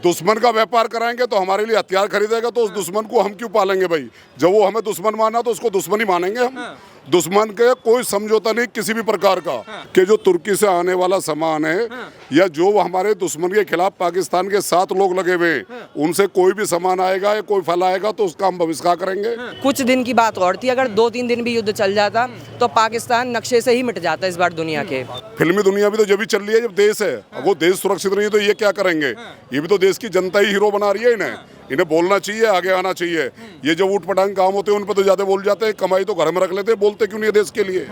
दुश्मन का व्यापार कराएंगे तो हमारे लिए हथियार खरीदेगा, तो उस दुश्मन को हम क्यों पालेंगे भाई? जब वो हमें दुश्मन माना तो उसको दुश्मन ही मानेंगे हम। दुश्मन के कोई समझौता नहीं किसी भी प्रकार का। कि जो तुर्की से आने वाला सामान है या जो हमारे दुश्मन के खिलाफ पाकिस्तान के 7 लोग लगे हुए हैं, उनसे कोई भी सामान आएगा या कोई फल आएगा तो उसका हम बहिष्कार करेंगे। कुछ दिन की बात और थी, अगर 2-3 दिन भी युद्ध चल जाता तो पाकिस्तान नक्शे से ही मिट जाता इस बार दुनिया के। फिल्मी दुनिया भी तो जब भी चल रही है जब देश है, अब वो देश सुरक्षित नहीं है तो ये क्या करेंगे? ये भी तो देश की जनता ही हीरो बना रही है इन्हें बोलना चाहिए, आगे आना चाहिए। ये जो ऊट पटांग काम होते हैं उन पर तो ज्यादा बोल जाते हैं, कमाई तो घर में रख लेते हैं, बोलते क्यों नहीं है देश के लिए?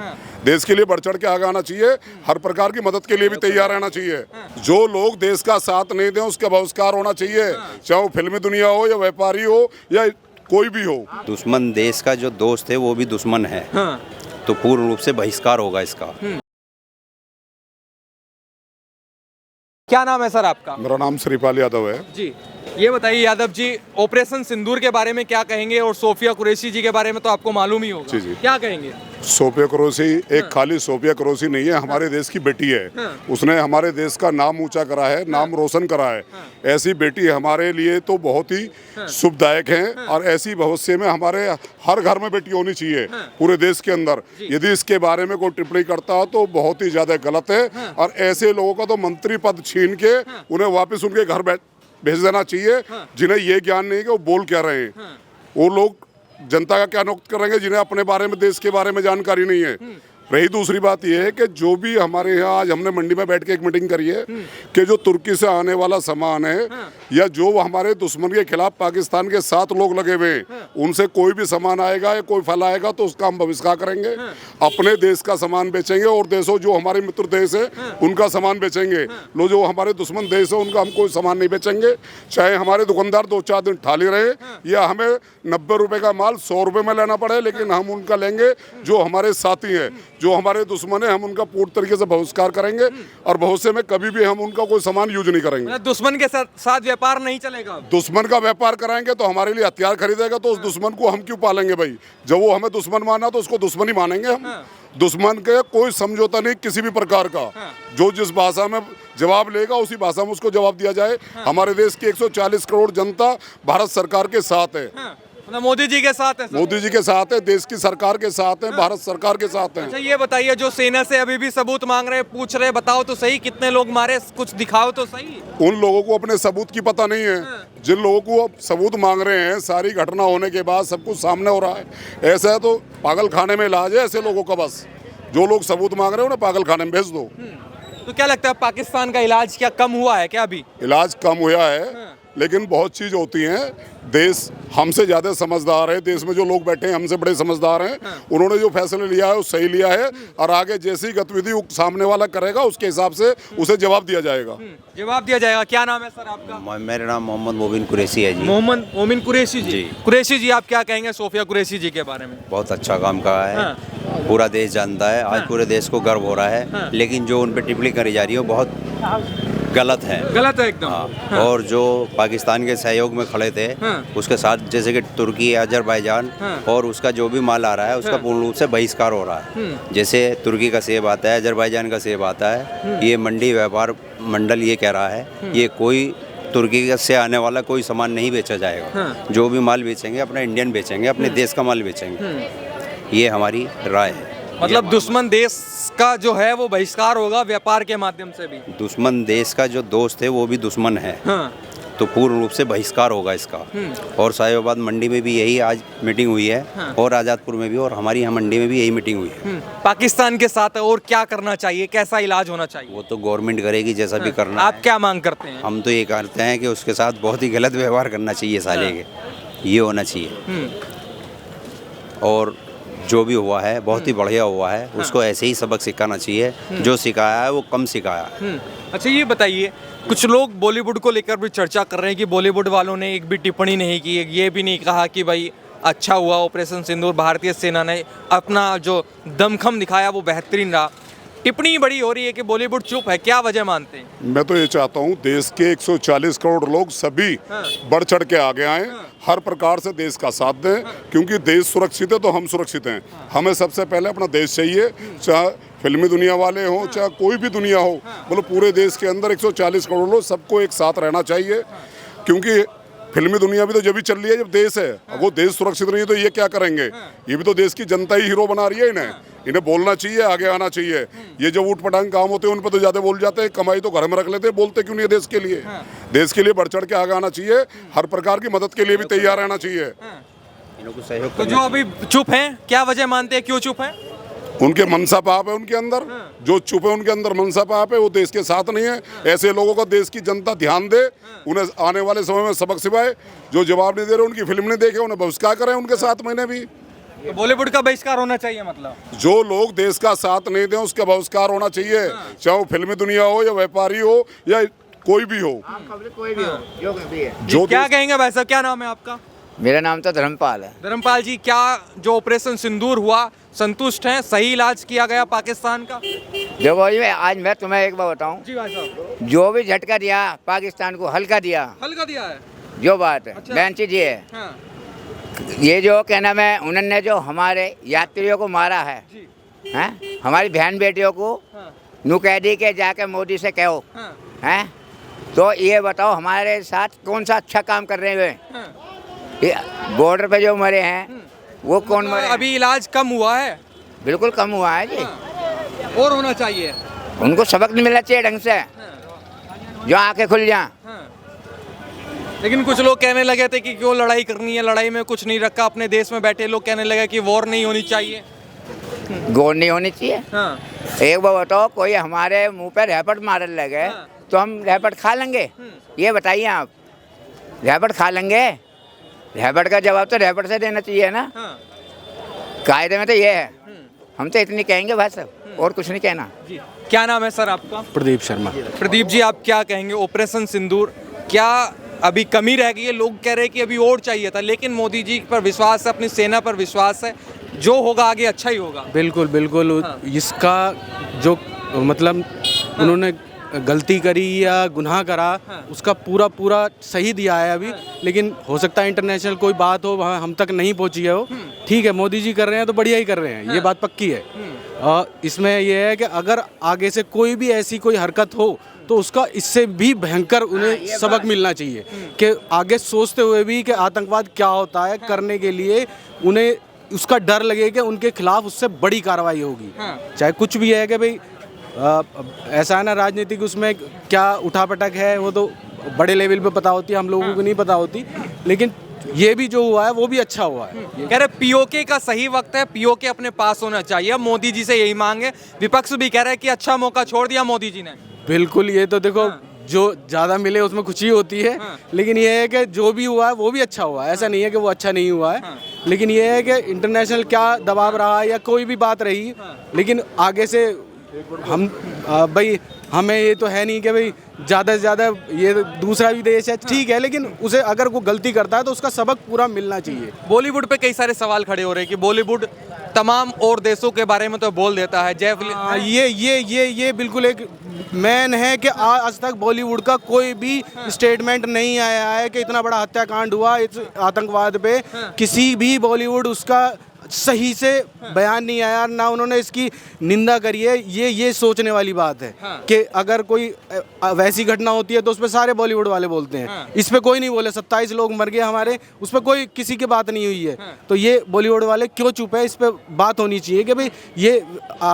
देश के लिए बढ़ चढ़ के आगे आना चाहिए, हर प्रकार की मदद के लिए भी तैयार रहना चाहिए। जो लोग देश का साथ नहीं दें उसका बहिष्कार होना चाहिए, चाहे वो फिल्मी दुनिया हो या व्यापारी हो या कोई भी हो। दुश्मन देश का जो दोस्त है वो भी दुश्मन है, तो पूर्ण रूप से बहिष्कार होगा इसका। क्या नाम है सर आपका? मेरा नाम श्रीपाल यादव है जी, ये बताइए यादव जी, ऑपरेशन सिंदूर के बारे में क्या कहेंगे? और सोफिया कुरैशी जी के बारे में तो आपको मालूम ही होगा। जी। क्या कहेंगे? सोफिया कुरैशी एक खाली सोफिया कुरैशी नहीं है, हमारे देश की बेटी है। उसने हमारे देश का नाम ऊंचा करा है, नाम रोशन करा है। ऐसी बेटी हमारे लिए तो बहुत ही शुभदायक है और ऐसी भविष्य में हमारे हर घर में बेटी होनी चाहिए पूरे देश के अंदर। यदि इसके बारे में कोई टिप्पणी करता हो तो बहुत ही ज्यादा गलत है और ऐसे लोगों का तो मंत्री पद छीन के उन्हें वापस उनके घर भेज देना चाहिए, जिन्हें ये ज्ञान नहीं है कि वो बोल क्या रहे हैं। वो लोग जनता का क्या नुक्स करेंगे जिन्हें अपने बारे में, देश के बारे में जानकारी नहीं है। रही दूसरी बात यह है कि जो भी हमारे यहाँ आज हमने मंडी में बैठ के एक मीटिंग करी है कि जो तुर्की से आने वाला सामान है या जो हमारे दुश्मन के खिलाफ पाकिस्तान के 7 लोग लगे हुए हैं, उनसे कोई भी सामान आएगा या कोई फल आएगा तो उसका हम बहिष्कार करेंगे। अपने देश का सामान बेचेंगे और देशों जो हमारे मित्र देश है उनका सामान बेचेंगे। लो जो हमारे दुश्मन देश है उनका हम कोई सामान नहीं बेचेंगे, चाहे हमारे दुकानदार 2-4 दिन ठाली रहे या हमें 90 रुपए का माल 100 रुपए में लेना पड़े, लेकिन हम उनका लेंगे। जो हमारे साथी हैं, जो हमारे दुश्मन है, हम उनका पूर्ण तरीके से बहिष्कार करेंगे और भविष्य में कभी भी हम उनका कोई सामान यूज नहीं करेंगे। दुश्मन के साथ व्यापार नहीं चलेगा। दुश्मन का व्यापार कराएंगे तो हमारे लिए हथियार खरीदेगा, तो उस दुश्मन को हम क्यों पालेंगे भाई? जब वो हमें दुश्मन माना तो उसको दुश्मन ही मानेंगे हम। दुश्मन के कोई समझौता नहीं किसी भी प्रकार का। जो जिस भाषा में जवाब लेगा उसी भाषा में उसको जवाब दिया जाए। हमारे देश की 140 करोड़ जनता भारत सरकार के साथ है, मोदी जी के साथ है। मोदी जी के साथ है, देश की सरकार के साथ है, भारत सरकार के साथ है। अच्छा ये बताइए, जो सेना से अभी भी सबूत मांग रहे, पूछ रहे, बताओ तो सही कितने लोग मारे, कुछ दिखाओ तो सही। उन लोगों को अपने सबूत की पता नहीं है। जिन लोगों को अब सबूत मांग रहे हैं, सारी घटना होने के बाद सब कुछ सामने हो रहा है। ऐसा है तो पागल खाने में इलाज है ऐसे लोगों का। बस जो लोग सबूत मांग रहे हैं उन्हें पागल खाने में भेज दो। तो क्या लगता है पाकिस्तान का इलाज क्या कम हुआ है क्या? अभी इलाज कम हुआ है, लेकिन बहुत चीज होती हैं। देश हमसे ज्यादा समझदार है, देश में जो लोग बैठे हैं हमसे बड़े समझदार हैं। उन्होंने जो फैसले लिया है वो सही लिया है और आगे जैसी गतिविधि सामने वाला करेगा उसके हिसाब से उसे जवाब दिया जाएगा। जवाब दिया जाएगा। क्या नाम है सर आपका? मेरा नाम मोहम्मद मोबिन कुरैशी है जी। मोहम्मद मोमिन कुरैशी जी। कुरैशी जी, आप क्या कहेंगे सोफिया कुरैशी जी के बारे में? बहुत अच्छा काम करा है, पूरा देश जानता है। आज पूरे देश को गर्व हो रहा है, लेकिन जो उन पर टिप्पणी करी जा रही है वो बहुत गलत है। गलत है एकदम। और जो पाकिस्तान के सहयोग में खड़े थे उसके साथ, जैसे कि तुर्की, अजरबैजान और उसका जो भी माल आ रहा है उसका पूर्ण रूप से बहिष्कार हो रहा है। जैसे तुर्की का सेब आता है, अजरबैजान का सेब आता है, ये मंडी व्यापार मंडल ये कह रहा है ये कोई तुर्की से आने वाला कोई सामान नहीं बेचा जाएगा। जो भी माल बेचेंगे अपना इंडियन बेचेंगे, अपने देश का माल बेचेंगे। ये हमारी राय है। मतलब दुश्मन देश का जो है वो बहिष्कार होगा व्यापार के माध्यम से भी। दुश्मन देश का जो दोस्त है वो भी दुश्मन है, तो पूर्ण रूप से बहिष्कार होगा इसका। और साहिबाबाद मंडी में भी यही आज मीटिंग हुई है और आज़ादपुर में भी, और हमारी यहाँ मंडी में भी यही मीटिंग हुई है। पाकिस्तान के साथ और क्या करना चाहिए, कैसा इलाज होना चाहिए? वो तो गवर्नमेंट करेगी जैसा भी करना आप क्या मांग करते हैं? हम तो ये करते हैं कि उसके साथ बहुत ही गलत व्यवहार करना चाहिए साले के, ये होना चाहिए। और जो भी हुआ है बहुत ही बढ़िया हुआ है, उसको ऐसे ही सबक सिखाना चाहिए। जो सिखाया है वो कम सिखाया है। अच्छा ये बताइए, कुछ लोग बॉलीवुड को लेकर भी चर्चा कर रहे हैं कि बॉलीवुड वालों ने एक भी टिप्पणी नहीं की, ये भी नहीं कहा कि भाई अच्छा हुआ ऑपरेशन सिंदूर, भारतीय सेना ने अपना जो दमखम दिखाया वो बेहतरीन रहा। टिप्पणी बड़ी हो रही है कि बॉलीवुड चुप है, क्या वजह मानते हैं? मैं तो ये चाहता हूँ देश के 140 करोड़ लोग सभी बढ़ चढ़ के आगे आए, हर प्रकार से देश का साथ दें, क्योंकि देश सुरक्षित है तो हम सुरक्षित हैं। हमें सबसे पहले अपना देश चाहिए, चाहे फिल्मी दुनिया वाले हों चाहे कोई भी दुनिया हो, मतलब पूरे देश के अंदर 140 करोड़ लोग, सबको एक साथ रहना चाहिए। क्योंकि फिल्मी दुनिया भी तो जब भी चल रही है जब देश है। अब वो देश सुरक्षित नहीं है तो ये क्या करेंगे? ये भी तो देश की जनता ही हीरो बना रही है इन्हें बोलना चाहिए, आगे आना चाहिए। ये जो ऊट पटांग काम होते हैं उन पर तो ज्यादा बोल जाते हैं, कमाई तो घर में रख लेते हैं, बोलते क्यों नहीं है देश के लिए? देश के लिए बढ़ चढ़ के आगे आना चाहिए, हर प्रकार की मदद के लिए भी तैयार रहना चाहिए। इनको सहयोग तो जो अभी चुप हैं, क्या वजह मानते हैं क्यों चुप हैं? उनके मनसा पाप है उनके अंदर, जो चुप है उनके अंदर मनसा पाप है, वो देश के साथ नहीं है। ऐसे लोगों का देश की जनता ध्यान दे, उन्हें आने वाले समय में सबक सिखाए। जो जवाब नहीं दे रहे, उनकी फिल्म नहीं देखे, उन्हें बहिष्कार करें उनके साथ। महीने भी तो बॉलीवुड का बहिष्कार होना चाहिए, मतलब जो लोग देश का साथ नहीं दें उसका बहिष्कार होना चाहिए, चाहे वो फिल्मी दुनिया हो या व्यापारी हो या कोई भी हो। कोई भी हो, जो भी है। जो क्या कहेंगे भाई साहब, क्या नाम है आपका? मेरा नाम तो धर्मपाल है। धर्मपाल जी, क्या जो ऑपरेशन सिंदूर हुआ संतुष्ट हैं? सही इलाज किया गया पाकिस्तान का? देखो ये आज मैं तुम्हें एक बात बताऊं, जी भाई साहब। जो भी झटका दिया पाकिस्तान को हल्का दिया, हल्का दिया है। जो बात है अच्छा। बहन चीज ये है, हाँ, ये जो क्या नाम है, उन्होंने जो हमारे यात्रियों को मारा है, जी, हैं हमारी बहन बेटियों को हाँ, नुकैदी के जाके मोदी से कहो, हाँ, हैं तो ये बताओ हमारे साथ कौन सा अच्छा काम कर रहे हैं? हाँ। ये बॉर्डर पे जो मरे हैं वो कौन मरे हैं? अभी इलाज कम हुआ है? बिल्कुल कम हुआ है जी। और होना चाहिए। उनको सबक नहीं मिलना चाहिए ढंग से, जो आंखें खुल जाएं। हाँ। लेकिन कुछ लोग कहने लगे थे कि क्यों लड़ाई करनी है, लड़ाई में कुछ नहीं रखा। अपने देश में बैठे लोग कहने लगे कि वॉर नहीं होनी चाहिए। गौर नहीं होनी चाहिए। हाँ, एक बार बताओ, कोई हमारे मुंह पे रैपट मारने लगे हाँ। तो हम रैपट खा लेंगे? ये बताइए आप, रैपट खा लेंगे? रैपट का जवाब तो रैपट से देना चाहिए ना। हाँ। कायदे में तो ये है। हम तो इतनी कहेंगे भाई साहब, और कुछ नहीं कहना। जी, क्या नाम है सर आपका? प्रदीप शर्मा। प्रदीप जी, आप क्या कहेंगे? ऑपरेशन सिंदूर क्या अभी कमी रह गई है? लोग कह रहे हैं कि अभी और चाहिए था, लेकिन मोदी जी पर विश्वास है, अपनी सेना पर विश्वास है, जो होगा आगे अच्छा ही होगा। बिल्कुल बिल्कुल। हाँ। इसका जो मतलब उन्होंने गलती करी या गुनाह करा, हाँ। उसका पूरा पूरा सही दिया है अभी। लेकिन हो सकता है इंटरनेशनल कोई बात हो, वहाँ हम तक नहीं पहुँची है वो। ठीक है, मोदी जी कर रहे हैं तो बढ़िया ही कर रहे हैं, ये बात पक्की है। और इसमें यह है कि अगर आगे से कोई भी ऐसी कोई हरकत हो तो उसका इससे भी भयंकर उन्हें सबक मिलना चाहिए, कि आगे सोचते हुए भी कि आतंकवाद क्या होता है करने के लिए उन्हें उसका डर लगे कि उनके खिलाफ उससे बड़ी कार्रवाई होगी। चाहे कुछ भी है कि भाई ऐसा है ना, राजनीतिक उसमें क्या उठापटक है वो तो बड़े लेवल पे पता होती है, हम लोगों को नहीं पता होती। लेकिन ये भी जो हुआ है वो भी अच्छा हुआ है। कह रहे पीओके का सही वक्त है, पीओके अपने पास होना चाहिए। मोदी जी से यही मांगे। विपक्ष भी कह रहे हैं कि अच्छा मौका छोड़ दिया मोदी जी ने। बिल्कुल, ये तो देखो जो ज़्यादा मिले उसमें खुशी होती है। लेकिन ये है कि जो भी हुआ है वो भी अच्छा हुआ है, ऐसा नहीं है कि वो अच्छा नहीं हुआ है। लेकिन ये है कि इंटरनेशनल क्या दबाव रहा या कोई भी बात रही, लेकिन आगे से हम भाई हमें ये तो है नहीं कि भाई ज़्यादा से ज़्यादा ये दूसरा भी देश है, ठीक है, लेकिन उसे अगर वो गलती करता है तो उसका सबक पूरा मिलना चाहिए। बॉलीवुड पे कई सारे सवाल खड़े हो रहे हैं कि बॉलीवुड तमाम और देशों के बारे में तो बोल देता है। ये बिल्कुल एक मैन है कि आज तक बॉलीवुड का कोई भी स्टेटमेंट नहीं आया है कि इतना बड़ा हत्याकांड हुआ इस आतंकवाद पे। किसी भी बॉलीवुड उसका सही से बयान नहीं आया, ना उन्होंने इसकी निंदा करी है। ये सोचने वाली बात है कि अगर कोई वैसी घटना होती है तो उस पर सारे बॉलीवुड वाले बोलते हैं, इस पे कोई नहीं बोले। 27 लोग मर गए हमारे, उस पर कोई किसी की बात नहीं हुई है। तो ये बॉलीवुड वाले क्यों चुप है? इस पे बात होनी चाहिए कि भाई ये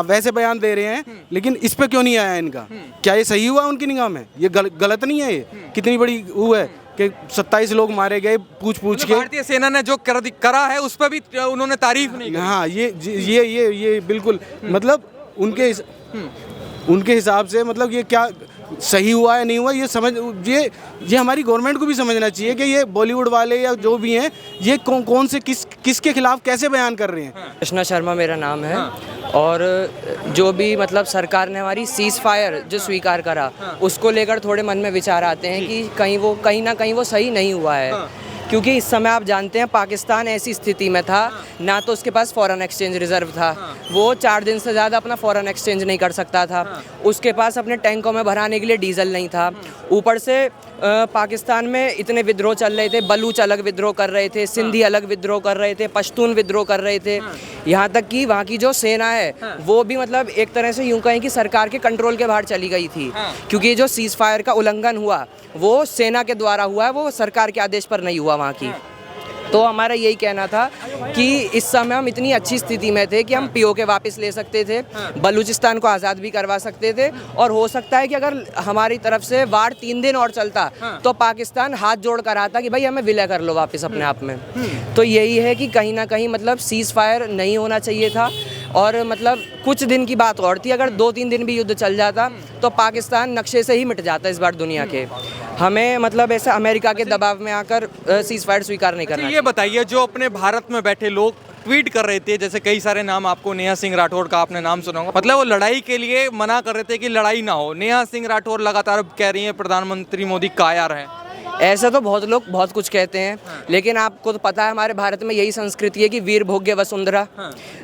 वैसे बयान दे रहे हैं लेकिन इस पे क्यों नहीं आया इनका? क्या ये सही हुआ उनकी निगाह में? ये गलत नहीं है? ये कितनी बड़ी वो है कि 27 लोग मारे गए पूछ के। भारतीय सेना ने जो करा है उस पर भी उन्होंने तारीफ नहीं की। हाँ, ये बिल्कुल मतलब उनके हिसाब से मतलब ये क्या सही हुआ है नहीं हुआ, ये हमारी गवर्नमेंट को भी समझना चाहिए कि ये बॉलीवुड वाले या जो भी हैं ये कौन से किसके खिलाफ कैसे बयान कर रहे हैं। कृष्णा शर्मा मेरा नाम है। और जो भी मतलब सरकार ने हमारी सीज फायर जो स्वीकार करा, उसको लेकर थोड़े मन में विचार आते हैं कि कहीं ना कहीं वो सही नहीं हुआ है। क्योंकि इस समय आप जानते हैं पाकिस्तान ऐसी स्थिति में था, ना तो उसके पास फॉरेन एक्सचेंज रिजर्व था, वो 4 दिन से ज़्यादा अपना फॉरेन एक्सचेंज नहीं कर सकता था, उसके पास अपने टैंकों में भराने के लिए डीजल नहीं था, ऊपर से पाकिस्तान में इतने विद्रोह चल रहे थे, बलूच अलग विद्रोह कर रहे थे, सिंधी अलग विद्रोह कर रहे थे, पश्तून विद्रोह कर रहे थे, यहाँ तक कि वहाँ की जो सेना है वो भी मतलब एक तरह से यूँ कहें कि सरकार के कंट्रोल के बाहर चली गई थी, क्योंकि जो सीज़ फायर का उल्लंघन हुआ वो सेना के द्वारा हुआ है, वो सरकार के आदेश पर नहीं हुआ वहाँ की। तो हमारा यही कहना था कि इस समय हम इतनी अच्छी स्थिति में थे कि हम पीओके वापस ले सकते थे, बलूचिस्तान को आज़ाद भी करवा सकते थे, और हो सकता है कि अगर हमारी तरफ से वार 3 दिन और चलता तो पाकिस्तान हाथ जोड़ कर आता कि भाई हमें विलय कर लो वापस अपने आप में। तो यही है कि कहीं ना कहीं मतलब सीज़ फायर नहीं होना चाहिए था, और मतलब कुछ दिन की बात और थी, अगर 2-3 दिन भी युद्ध चल जाता तो पाकिस्तान नक्शे से ही मिट जाता इस बार दुनिया के। हमें मतलब ऐसे अमेरिका के दबाव में आकर सीज़ फायर स्वीकार नहीं करना। ये बताइए, जो अपने भारत में बैठे लोग ट्वीट कर रहे थे, जैसे कई सारे नाम, आपको नेहा सिंह राठौड़ का आपने नाम सुना होगा, मतलब वो लड़ाई के लिए मना कर रहे थे कि लड़ाई ना हो। नेहा सिंह राठौड़ लगातार कह रही हैं प्रधानमंत्री मोदी कायर हैं। ऐसे तो बहुत लोग बहुत कुछ कहते हैं, लेकिन आपको तो पता है हमारे भारत में यही संस्कृति है कि वीर भोग्य वसुंधरा,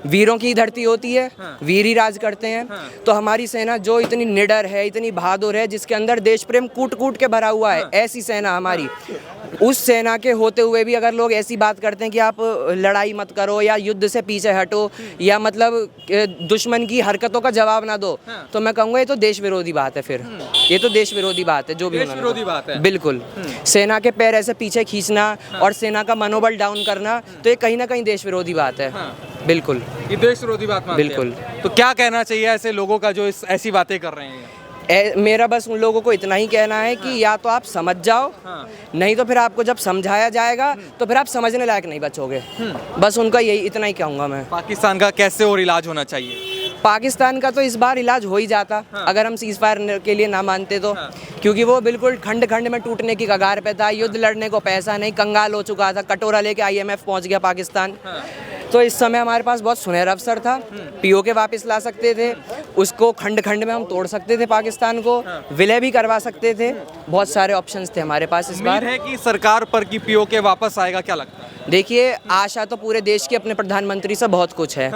वीरों की धरती होती है, वीर ही राज करते हैं। तो हमारी सेना जो इतनी निडर है, इतनी बहादुर है, जिसके अंदर देश प्रेम कूट कूट के भरा हुआ है, ऐसी सेना हमारी, उस सेना के होते हुए भी अगर लोग ऐसी बात करते हैं कि आप लड़ाई मत करो या युद्ध से पीछे हटो या मतलब दुश्मन की हरकतों का जवाब ना दो, तो मैं कहूँगा ये तो देश विरोधी बात है। फिर ये तो देश विरोधी बात है, जो भी देश विरोधी बात है। बिल्कुल, सेना के पैर ऐसे पीछे खींचना और सेना का मनोबल डाउन करना, तो ये कहीं ना कहीं देश विरोधी बात है। बिल्कुल, ये देश विरोधी बात मानते हैं। बिल्कुल। तो क्या कहना चाहिए ऐसे लोगों का जो ऐसी बातें कर रहे हैं? मेरा बस उन लोगों को इतना ही कहना है कि या तो आप समझ जाओ, नहीं तो फिर आपको जब समझाया जाएगा तो फिर आप समझने लायक नहीं बचोगे। बस उनका यही इतना ही कहूँगा मैं। पाकिस्तान का कैसे और इलाज होना चाहिए? पाकिस्तान का तो इस बार इलाज हो ही जाता अगर हम सीज़ फायर के लिए ना मानते तो, क्योंकि वो बिल्कुल खंड खंड में टूटने की कगार पे था, युद्ध लड़ने को पैसा नहीं, कंगाल हो चुका था, कटोरा लेके IMF पहुंच गया पाकिस्तान। तो इस समय हमारे पास बहुत सुनहरा अवसर था, पीओके वापस ला सकते थे, उसको खंड खंड में हम तोड़ सकते थे, पाकिस्तान को विलय भी करवा सकते थे, बहुत सारे ऑप्शंस थे हमारे पास इस बार। उम्मीद है कि सरकार पर की पीओके वापस आएगा, क्या लगता है? देखिए, आशा तो पूरे देश की अपने प्रधानमंत्री से बहुत कुछ है।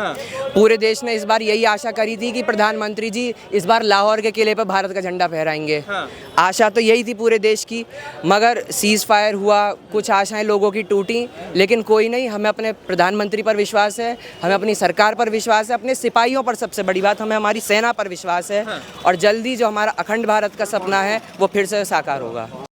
पूरे देश ने इस बार यही आशा करी थी कि प्रधानमंत्री जी इस बार लाहौर के किले पर भारत का झंडा फहराएंगे। आशा तो यही थी पूरे देश की, मगर सीज़ फायर हुआ, कुछ आशाएं लोगों की टूटी, लेकिन कोई नहीं, हमें अपने प्रधानमंत्री पर विश्वास है, हमें अपनी सरकार पर विश्वास है, अपने सिपाहियों पर, सबसे बड़ी बात हमें हमारी सेना पर विश्वास है, और जल्दी जो हमारा अखंड भारत का सपना है वो फिर से साकार होगा।